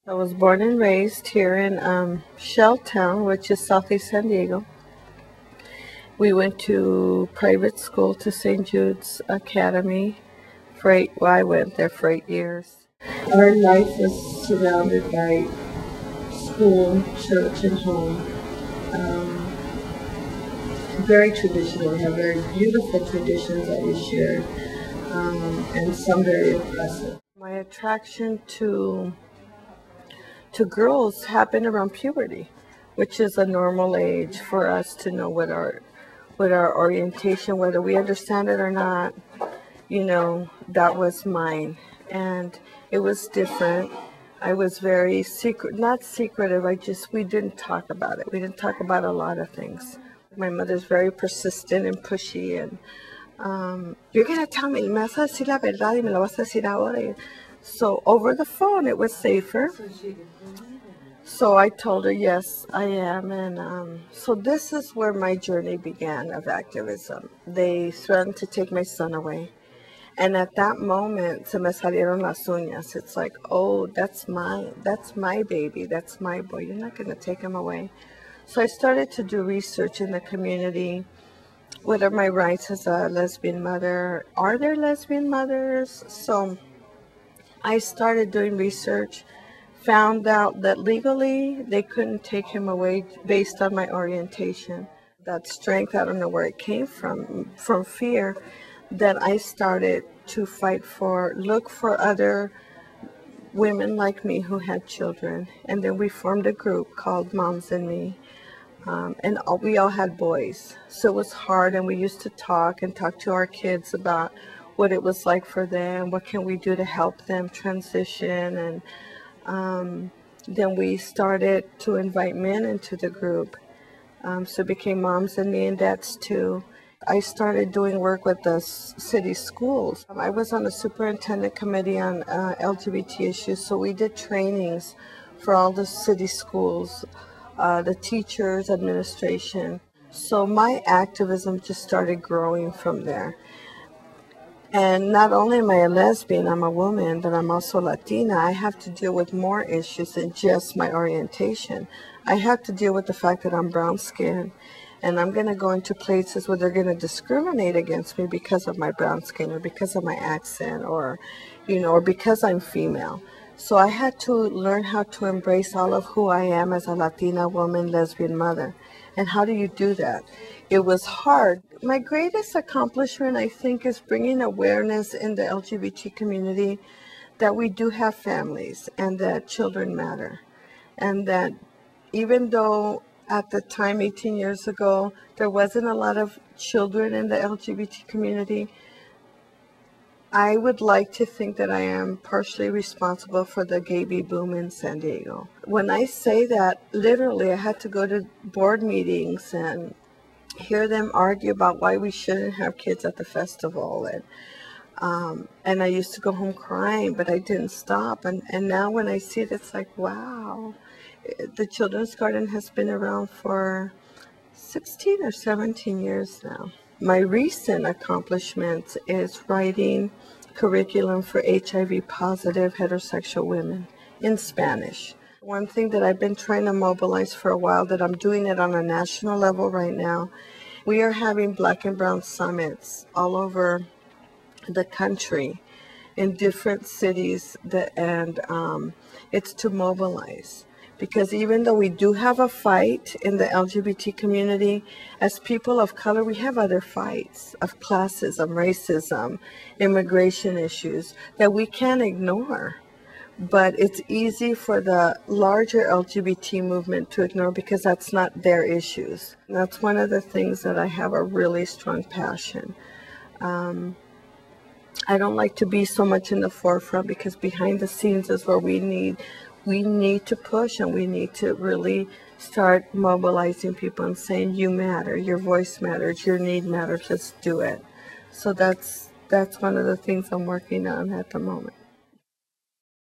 I was born and raised here in Shelltown, which is southeast San Diego. We went to private school to St. Jude's Academy I went there for 8 years. Our life was surrounded by school, church, and home. Very traditional. We have very beautiful traditions that we share, and some very impressive. My attraction to girls happened around puberty, which is a normal age for us to know what our orientation, whether we understand it or not. That was mine, and it was different. I was very not secretive. We didn't talk about it. We didn't talk about a lot of things. My mother's very persistent and pushy, and you're gonna tell me, me vas a decir la verdad y me lo vas a decir ahora. So over the phone, it was safer. So I told her, yes, I am. And so this is where my journey began of activism. They threatened to take my son away. And at that moment, se me salieron las uñas. It's like, oh, that's my baby. That's my boy. You're not going to take him away. So I started to do research in the community. What are my rights as a lesbian mother? Are there lesbian mothers? So I started doing research, found out that legally they couldn't take him away based on my orientation. That strength, I don't know where it came from fear, that I started to look for other women like me who had children. And then we formed a group called Moms and Me. And we all had boys. So it was hard, and we used to talk to our kids about what it was like for them, what can we do to help them transition. And then we started to invite men into the group. So it became Moms and Me and Dads Too. I started doing work with the city schools. I was on the superintendent committee on LGBT issues, so we did trainings for all the city schools, the teachers, administration. So my activism just started growing from there. And not only am I a lesbian, I'm a woman, but I'm also Latina. I have to deal with more issues than just my orientation. I have to deal with the fact that I'm brown skinned, and I'm going to go into places where they're going to discriminate against me because of my brown skin, or because of my accent, or because I'm female. So I had to learn how to embrace all of who I am as a Latina woman, lesbian mother. And how do you do that? It was hard. My greatest accomplishment, I think, is bringing awareness in the LGBT community that we do have families and that children matter. And that even though at the time, 18 years ago, there wasn't a lot of children in the LGBT community, I would like to think that I am partially responsible for the gay baby boom in San Diego. When I say that, literally, I had to go to board meetings and hear them argue about why we shouldn't have kids at the festival. And I used to go home crying, but I didn't stop. And now when I see it, it's like, wow. The Children's Garden has been around for 16 or 17 years now. My recent accomplishment is writing curriculum for HIV positive heterosexual women in Spanish. One thing that I've been trying to mobilize for a while, that I'm doing it on a national level right now, we are having Black and Brown summits all over the country in different cities, and it's to mobilize. Because even though we do have a fight in the LGBT community, as people of color, we have other fights of classism, racism, immigration issues that we can't ignore. But it's easy for the larger LGBT movement to ignore because that's not their issues. And that's one of the things that I have a really strong passion. I don't like to be so much in the forefront, because behind the scenes is where we need to push, and we need to really start mobilizing people and saying, you matter, your voice matters, your need matters, let's do it. So that's one of the things I'm working on at the moment.